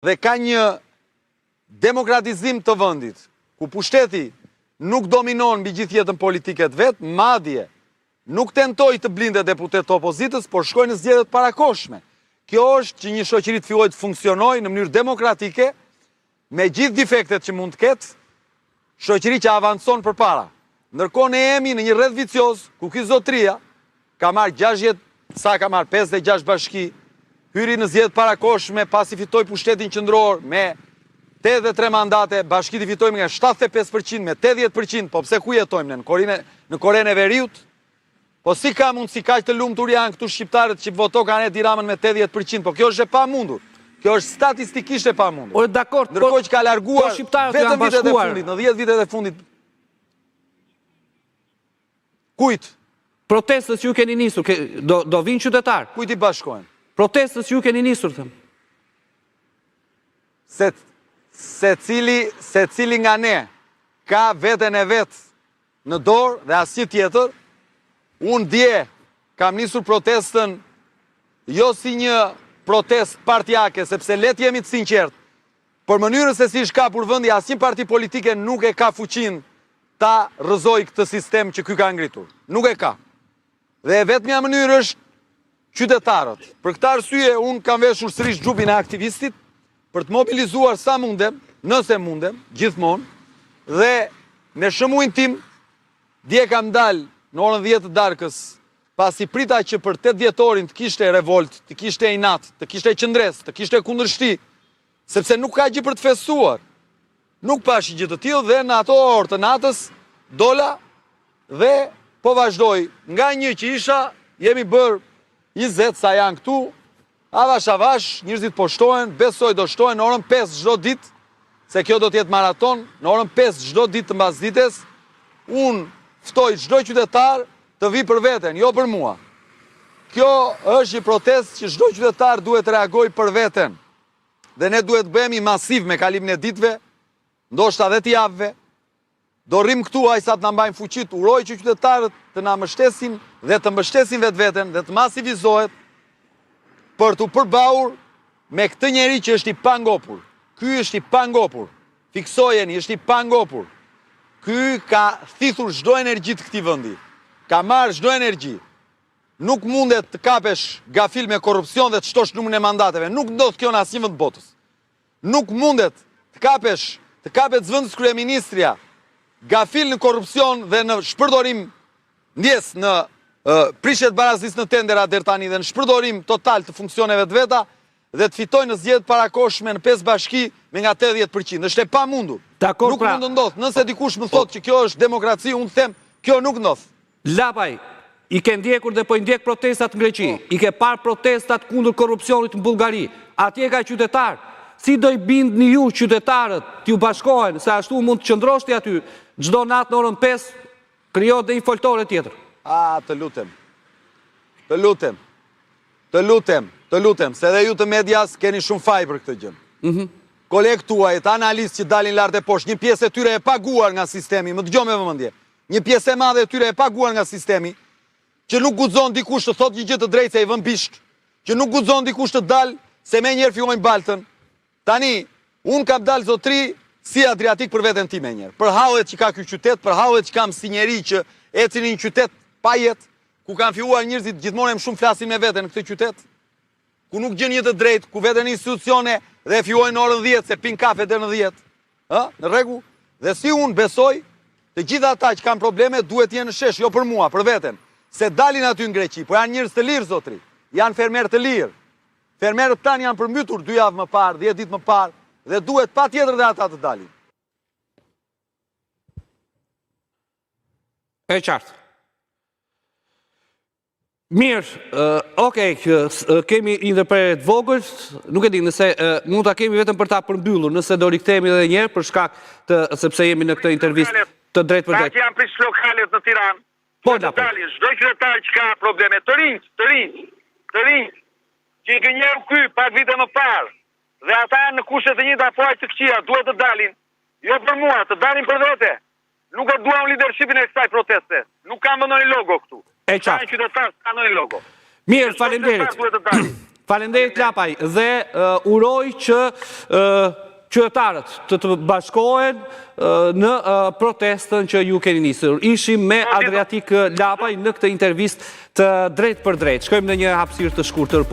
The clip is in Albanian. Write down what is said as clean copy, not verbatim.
dhe ka një demokratizim të vendit, ku pushteti nuk dominon mbi gjithë jetën politike të vet, madje nuk tentoi të blinde deputet të opozitës, por shkoi në zgjedhjet parakohshme. Kjo është që një shoqëri të fillojë të funksionojë në mënyrë demokratike, me gjithë defektet që mund të ketë, shoqëri që avancon përpara. Ndërkohë ne jemi në një rreth vicioz, ku ky zotria ka marrë 60, sa ka marrë 56 bashki, hyri në zgjedhjet parakohshme, pasi fitoi pushtetin qendror me 83 mandate, bashkitë fitojmë nga 75% me 80%, po pse ku jetojmë në Korenë e Veriut? Po si ka mundësi kaq të lumtur janë këtu shqiptarët që voto kanë Edi Ramën me 80%, po kjo është e pamundur. Kjo është statistikisht e pamundur. O, dakor, ndërkohë që ka larguar vetëm vitet e fundit, në 10 vitet e fundit. Kujt? Protestës që ju keni nisur, do vinë qytetarë. Kujt i bashkojnë? Protestës që ju keni nisur, thëmë. Se cili nga ne ka veten e vetë në dorë dhe asnjë tjetër, unë dje kam nisur protestën jo si një protest partijake, sepse let jemi të sinqert, për mënyrën se si shkapur vendi, asnjë parti politike nuk e ka fuqinë ta rrëzoj këtë sistem që ky ka ngritur. Nuk e ka. Dhe vetmja mënyrë është qytetarët. Për këtë arsye unë kam veshur sërish xhupin e aktivistit për të mobilizuar sa mundem, nëse mundem, gjithmonë, dhe me shëmuin tim dje kam dalë në orën 10 të darkës, pasi prita që për 8 dhjetorin të kishte revolt, të kishte inat, të kishte qëndres, të kishte kundërshti, sepse nuk ka gjë për të festuar. Nuk pashi gjë të tillë dhe në ato orë të natës dola dhe po vazhdoj. Nga një që isha, jemi bërë 20 sa janë këtu, avash, njerëzit po shtohen, besoj do shtohen në orën 5 çdo ditë, se kjo do të jetë maraton, në orën 5 çdo ditë të mbasdites, unë ftoj çdo qytetar të vi për veten, jo për mua. Kjo është një protestë që çdo qytetar duhet të reagojë për veten. Dhe ne duhet të bëhemi masiv me kalimin e ditëve, ndoshta edhe të javëve. Do rrim këtu ajsa të na mbajnë fuqit, uroj që qytetarët të na mbështesin dhe të mbështesin vetveten dhe të masivizohet për të përballur me këtë njeri që është i pangopur. Ky është i pangopur. Fiksojeni, është i pangopur. Ky ka thithur çdo energji të këtij vendi. Ka marrë çdo energji. Nuk mundet të kapesh gafil me korrupsion dhe të shtosh numrin e mandateve. Nuk ndodh kjo në asnjë vend të botës. Nuk mundet të kapet zëvendës kryeministria gafil në korrupsion dhe në shpërdorim ndjes në prishet barazisë në tendera deri tani dhe në shpërdorim total të funksioneve të veta dhe të fitojnë në zgjedhjet parakohshme në 5 bashki me nga 80%. Është e pamundur. Nuk mund të ndodh. Nëse dikush më thotë që kjo është demokraci, unë them, kjo nuk ndodh. Lapaj, i ke ndjekur dhe po i ndjek protestat në Greqi, i ke parë protestat kundër korrupsionit në Bullgari, atje ka qytetar. Si do i bindni ju qytetarët t'ju bashkohen, se ashtu mund të qëndroshti aty, çdo natë në orën 5, krijohet dhe një foltore tjetër. Të lutem, se edhe ju të medias keni shumë faj për këtë gjë. Kolegë tuaj, të analistë që dalin lart e poshtë, një pjesë e tyre e paguar nga sistemi, më dëgjoj me vëmendje. Një pjesë e madhe e tyre e paguar nga sistemi, që nuk guxon dikush të thotë një gjë të drejtë se i vën bisht, që nuk guxon dikush të dalë se më njëherë fillojnë baltën. Tani, unë kam dalë zotri si Adriatik për veten time njëherë. Për hallet që ka ky qytet, për hallet që kam si njeri që ecin në një qytet pa jetë, ku kanë filluar njerëzit gjithmonë më shumë flasin me veten në këtë qytet, ku nuk gjen një të drejtë, ku veten në institucione dhe fillojnë në orën 10 se pin kafe deri në 10. Në rregull? Dhe si unë besoj, të gjitha ata që kanë probleme duhet të jenë në shesh, jo për mua, për veten. Se dalin aty në Greqi, po janë njerëz të lirë zotri. Janë fermerë të lirë. Fermerët tanë janë përmbytur 2 javë më parë, 10 ditë më parë, dhe duhet patjetër dhe ata të dalin. E qartë. Mirë, kemi një ndërprerje të vogël, nuk e di nëse mund ta kemi vetëm për ta përmbyllur, nëse do rikthehemi edhe një herë për shkak të sepse jemi në këtë intervistë të drejtë për drejtë. Që janë prish lokalet në Tiranë. Po, çdo qytetar që ka probleme, të rinj, që i gënjeu ky pak vite më parë, dhe ata në kushte të njëjta po aq të këqija duhet të dalin, jo për mua, të dalin për vete. Nuk e duam leadershipin e kësaj proteste. Nuk kam ndonjë logo këtu. E qartë. Qytetar s'ka ndonjë logo. Mirë, faleminderit. Falenderit Lapaj dhe uroj që qytetarët të bashkohen në protestën që ju keni nisur. Ishim me Adriatik Lapaj në këtë intervistë të drejt për drejt. Shkojmë në një hapësirë të shkurtër.